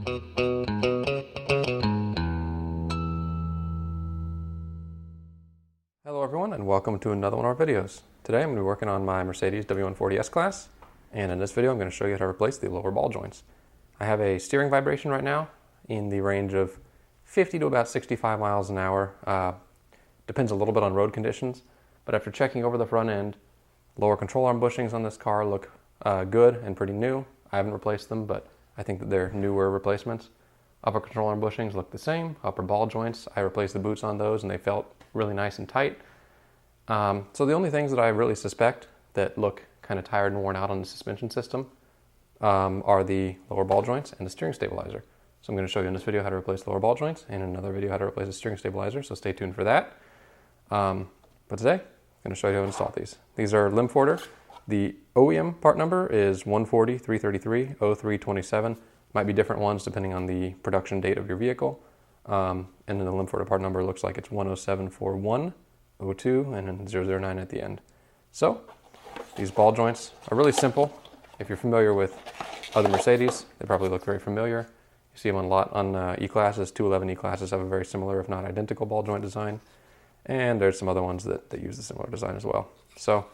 Hello everyone, and welcome to another one of our videos. Today I'm going to be working on my Mercedes W140 S-Class, and in this video I'm going to show you how to replace the lower ball joints. I have a steering vibration right now in the range of 50 to about 65 miles an hour. Depends a little bit on road conditions, but after checking over the front end, lower control arm bushings on this car look good and pretty new. I haven't replaced them, but I think that they're newer replacements. Upper control arm bushings look the same. Upper ball joints, I replaced the boots on those and they felt really nice and tight. So the only things that I really suspect that look kind of tired and worn out on the suspension system are the lower ball joints and the steering stabilizer. So I'm going to show you in this video how to replace the lower ball joints, and in another video how to replace the steering stabilizer, so stay tuned for that. But today, I'm going to show you how to install these. These are limb order. The OEM part number is 140 333 0327. Might be different ones depending on the production date of your vehicle. And then the limb order part number looks like it's 1074102 and then 009 at the end. So these ball joints are really simple. If you're familiar with other Mercedes, they probably look very familiar. You see them a lot on E-Classes. 211 E-Classes have a very similar, if not identical, ball joint design. And there's some other ones that use a similar design as well. So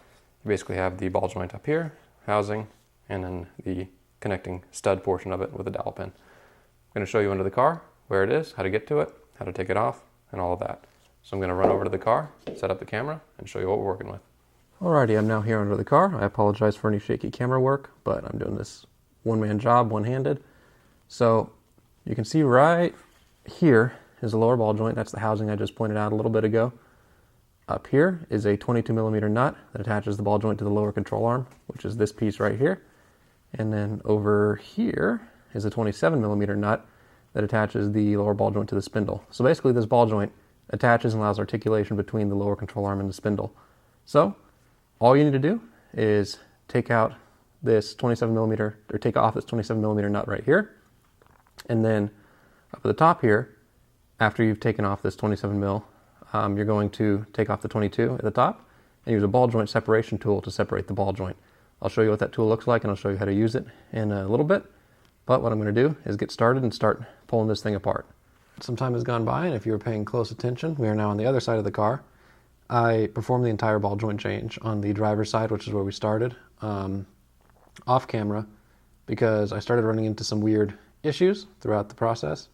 you basically have the ball joint up here, housing, and then the connecting stud portion of it with a dowel pin. I'm going to show you under the car where it is, how to get to it, how to take it off, and all of that. So I'm going to run over to the car, set up the camera, and show you what we're working with. Alrighty, I'm now here under the car. I apologize for any shaky camera work, but I'm doing this one-man job, one-handed. So you can see right here is the lower ball joint. That's the housing I just pointed out a little bit ago. Up here is a 22 millimeter nut that attaches the ball joint to the lower control arm, which is this piece right here. And then over here is a 27 millimeter nut that attaches the lower ball joint to the spindle. So basically this ball joint attaches and allows articulation between the lower control arm and the spindle. So all you need to do is take out this 27 millimeter, or take off this 27 millimeter nut right here. And then up at the top here, after you've taken off this 27 mil, you're going to take off the 22 at the top and use a ball joint separation tool to separate the ball joint. I'll show you what that tool looks like and I'll show you how to use it in a little bit. But what I'm going to do is get started and start pulling this thing apart. Some time has gone by, and if you were paying close attention, we are now on the other side of the car. I performed the entire ball joint change on the driver's side, which is where we started, off camera, because I started running into some weird issues throughout the process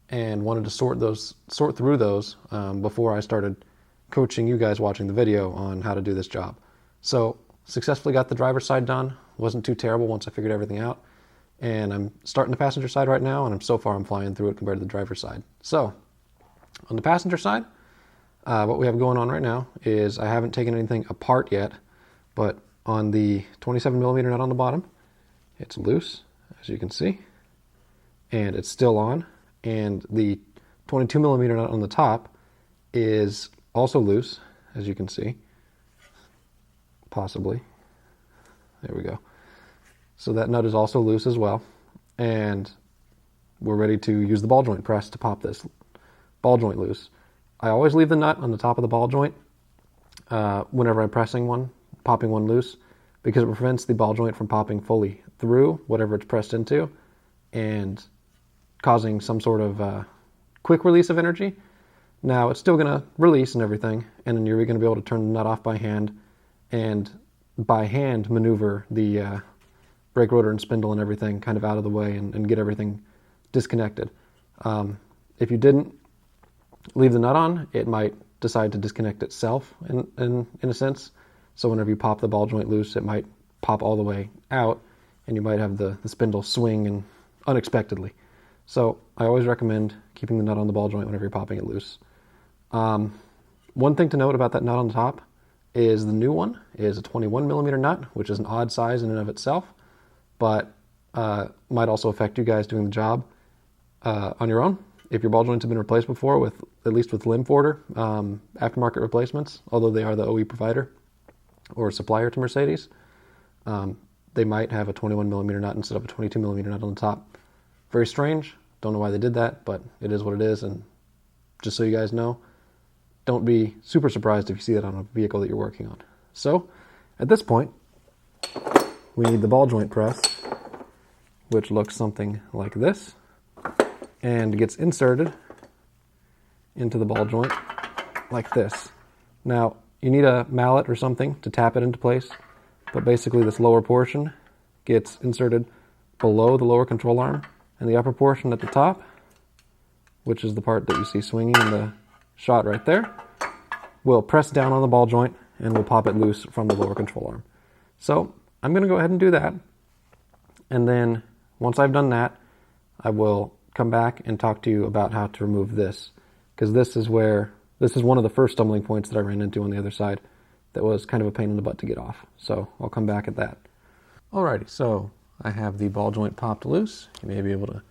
and wanted to sort through those before I started coaching you guys watching the video on how to do this job. So successfully got the driver's side done. Wasn't too terrible once I figured everything out. And I'm starting the passenger side right now, and so far I'm flying through it compared to the driver's side. So on the passenger side, what we have going on right now is I haven't taken anything apart yet, but on the 27 millimeter nut on the bottom, it's loose, as you can see, and it's still on. And the 22 millimeter nut on the top is also loose, as you can see, possibly. There we go. So that nut is also loose as well, and we're ready to use the ball joint press to pop this ball joint loose. I always leave the nut on the top of the ball joint whenever I'm popping one loose, because it prevents the ball joint from popping fully through whatever it's pressed into and causing some sort of quick release of energy. Now it's still going to release and everything, and then you're going to be able to turn the nut off by hand and by hand maneuver the brake rotor and spindle and everything kind of out of the way and get everything disconnected. If you didn't leave the nut on, it might decide to disconnect itself in a sense. So whenever you pop the ball joint loose, it might pop all the way out and you might have the spindle swing and unexpectedly. So I always recommend keeping the nut on the ball joint whenever you're popping it loose. One thing to note about that nut on the top is the new one is a 21 millimeter nut, which is an odd size in and of itself, but might also affect you guys doing the job on your own. If your ball joints have been replaced before, at least with limb order aftermarket replacements, although they are the OE provider or supplier to Mercedes, they might have a 21 millimeter nut instead of a 22 millimeter nut on the top. Very strange. Don't know why they did that, but it is what it is. And just so you guys know, don't be super surprised if you see that on a vehicle that you're working on. So at this point, we need the ball joint press, which looks something like this. and gets inserted into the ball joint like this. Now, you need a mallet or something to tap it into place, but basically this lower portion gets inserted below the lower control arm, and the upper portion at the top, which is the part that you see swinging in the shot right there, will press down on the ball joint and will pop it loose from the lower control arm. So I'm going to go ahead and do that, and then once I've done that, I will come back and talk to you about how to remove this, because this is one of the first stumbling points that I ran into on the other side that was kind of a pain in the butt to get off. So I'll come back at that. Alrighty, so I have the ball joint popped loose. You may be able to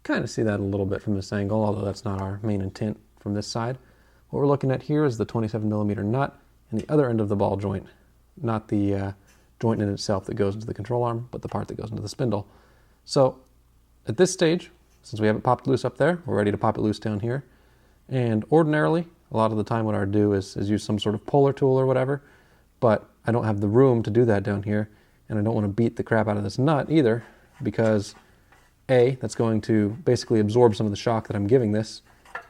kind of see that a little bit from this angle, although that's not our main intent from this side. What we're looking at here is the 27mm nut in the other end of the ball joint, not the joint in itself that goes into the control arm, but the part that goes into the spindle. So at this stage, since we have it popped loose up there, we're ready to pop it loose down here. And ordinarily, a lot of the time what I would do is use some sort of puller tool or whatever, but I don't have the room to do that down here, and I don't want to beat the crap out of this nut either, because A, that's going to basically absorb some of the shock that I'm giving this,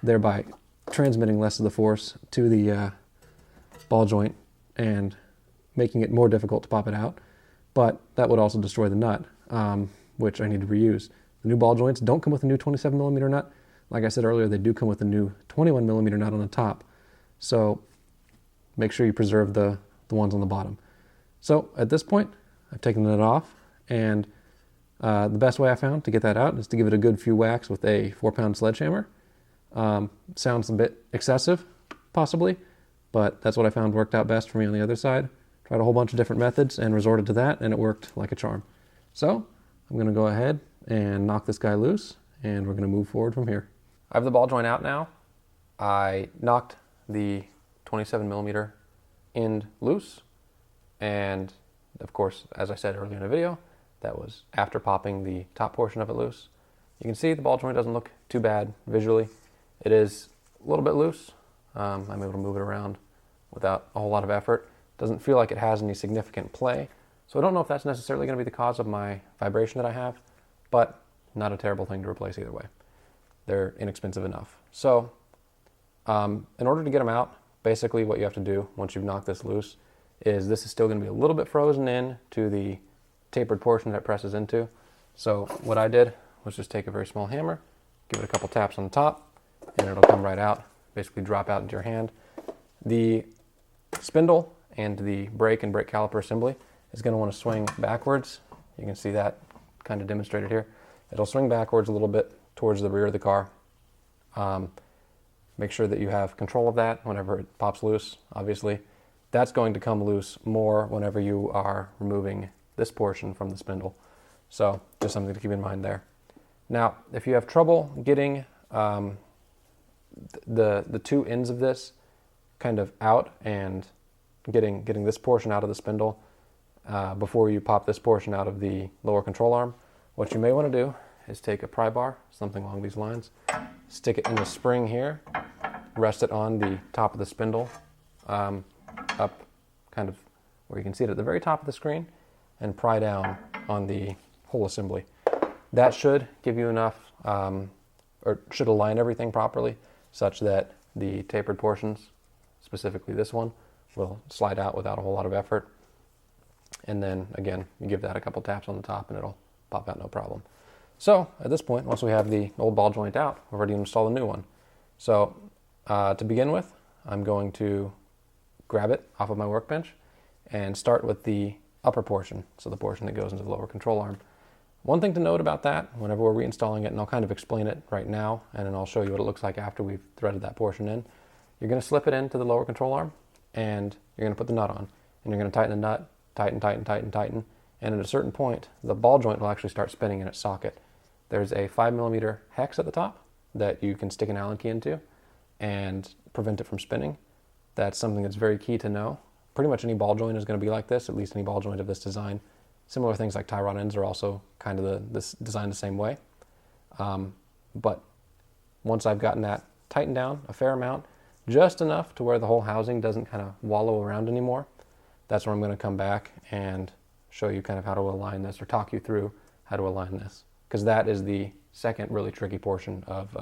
thereby transmitting less of the force to the ball joint and making it more difficult to pop it out, but that would also destroy the nut, which I need to reuse. The new ball joints don't come with a new 27mm nut. Like I said earlier, they do come with a new 21mm nut on the top, so make sure you preserve the ones on the bottom. So at this point, I've taken the nut off, and the best way I found to get that out is to give it a good few whacks with a 4-pound sledgehammer. Sounds a bit excessive, possibly, but that's what I found worked out best for me on the other side. Tried a whole bunch of different methods and resorted to that, and it worked like a charm. So I'm going to go ahead and knock this guy loose, and we're going to move forward from here. I have the ball joint out now. I knocked the 27mm end loose, and of course, as I said earlier in the video, that was after popping the top portion of it loose. You can see the ball joint doesn't look too bad visually. It is a little bit loose. I'm able to move it around without a whole lot of effort. Doesn't feel like it has any significant play, so I don't know if that's necessarily going to be the cause of my vibration that I have, but not a terrible thing to replace either way. They're inexpensive enough. So in order to get them out, basically what you have to do once you've knocked this loose is this is still going to be a little bit frozen in to the tapered portion that it presses into. So what I did was just take a very small hammer, give it a couple taps on the top, and it'll come right out, basically drop out into your hand. The spindle and the brake and brake caliper assembly is going to want to swing backwards. You can see that kind of demonstrated here. It'll swing backwards a little bit towards the rear of the car. Make sure that you have control of that whenever it pops loose, obviously. That's going to come loose more whenever you are removing this portion from the spindle. So just something to keep in mind there. Now, if you have trouble getting the two ends of this kind of out and getting this portion out of the spindle before you pop this portion out of the lower control arm, what you may want to do is take a pry bar, something along these lines, stick it in the spring here, rest it on the top of the spindle, up kind of where you can see it at the very top of the screen, and pry down on the whole assembly. That should give you enough, or should align everything properly, such that the tapered portions, specifically this one, will slide out without a whole lot of effort. And then again, you give that a couple taps on the top and it'll pop out no problem. So at this point, once we have the old ball joint out, we're ready to install a new one. So to begin with, I'm going to grab it off of my workbench and start with the upper portion, so the portion that goes into the lower control arm. One thing to note about that, whenever we're reinstalling it, and I'll kind of explain it right now, and then I'll show you what it looks like after we've threaded that portion in. You're going to slip it into the lower control arm, and you're going to put the nut on, and you're going to tighten the nut, tighten, tighten, tighten, tighten, and at a certain point, the ball joint will actually start spinning in its socket. There's a 5mm hex at the top that you can stick an Allen key into and prevent it from spinning. That's something that's very key to know. Pretty much any ball joint is going to be like this, at least any ball joint of this design. Similar things like tie rod ends are also kind of this designed the same way. But once I've gotten that tightened down a fair amount, just enough to where the whole housing doesn't kind of wallow around anymore, that's where I'm going to come back and show you kind of how to align this, or talk you through how to align this, because that is the second really tricky portion of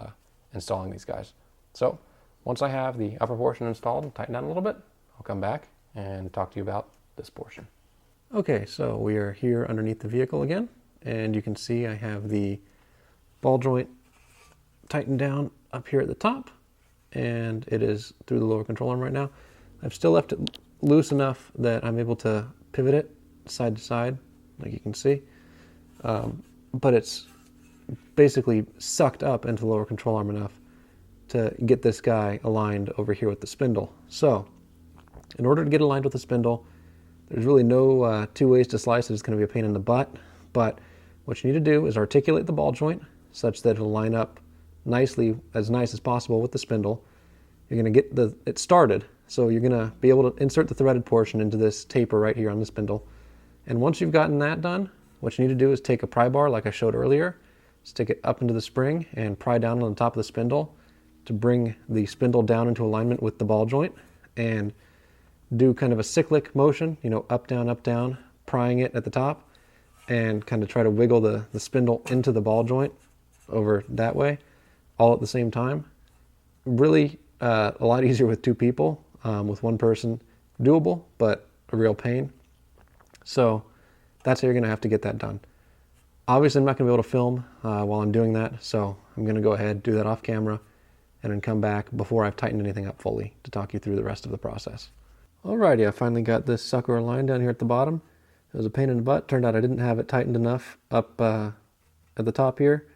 installing these guys. So once I have the upper portion installed and tightened down a little bit, I'll come back and talk to you about this portion. Okay, so we are here underneath the vehicle again, and you can see I have the ball joint tightened down up here at the top, and it is through the lower control arm right now. I've still left it loose enough that I'm able to pivot it side to side, like you can see, but it's basically sucked up into the lower control arm enough to get this guy aligned over here with the spindle. So in order to get aligned with the spindle, there's really no two ways to slice it. It's going to be a pain in the butt, but what you need to do is articulate the ball joint such that it'll line up nicely, as nice as possible with the spindle. You're going to get it started, so you're going to be able to insert the threaded portion into this taper right here on the spindle. And once you've gotten that done, what you need to do is take a pry bar like I showed earlier, stick it up into the spring and pry down on the top of the spindle to bring the spindle down into alignment with the ball joint, and do kind of a cyclic motion, up, down, prying it at the top, and kind of try to wiggle the spindle into the ball joint over that way, all at the same time. Really a lot easier with two people. With one person, doable, but a real pain. So that's how you're going to have to get that done. Obviously, I'm not going to be able to film while I'm doing that, so I'm going to go ahead, do that off camera, and then come back before I've tightened anything up fully to talk you through the rest of the process. Alrighty, I finally got this sucker aligned down here at the bottom. It was a pain in the butt. Turned out I didn't have it tightened enough up at the top here.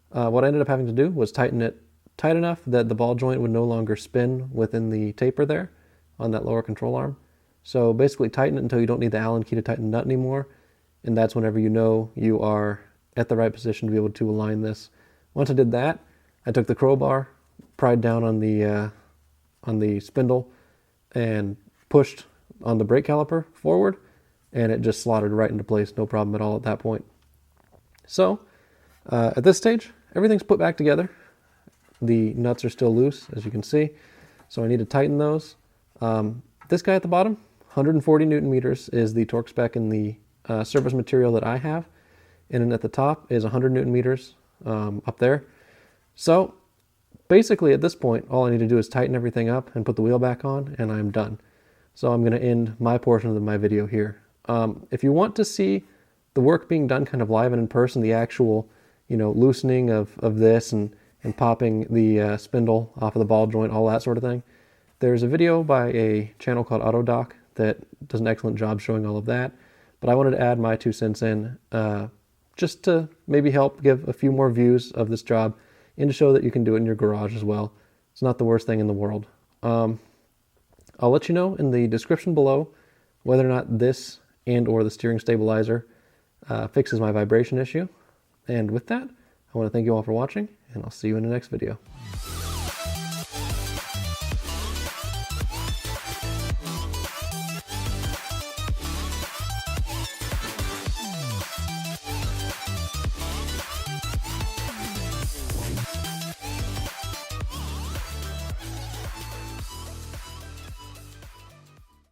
What I ended up having to do was tighten it tight enough that the ball joint would no longer spin within the taper there on that lower control arm. So basically tighten it until you don't need the Allen key to tighten the nut anymore, and that's whenever you know you are at the right position to be able to align this. Once I did that, I took the crowbar, pried down on the spindle, and pushed on the brake caliper forward, and it just slotted right into place, no problem at all at that point. So at this stage, everything's put back together. The nuts are still loose, as you can see, so I need to tighten those. This guy at the bottom, 140 Newton meters is the torque spec in the surface material that I have, and then at the top is 100 Newton meters up there. So basically at this point, all I need to do is tighten everything up and put the wheel back on, and I'm done. So I'm going to end my portion of my video here. If you want to see the work being done kind of live and in person, the actual loosening of this and popping the spindle off of the ball joint, all that sort of thing, there's a video by a channel called AutoDoc that does an excellent job showing all of that. But I wanted to add my 2 cents in just to maybe help give a few more views of this job and to show that you can do it in your garage as well. It's not the worst thing in the world. I'll let you know in the description below whether or not this and or the steering stabilizer fixes my vibration issue. And with that, I want to thank you all for watching, and I'll see you in the next video.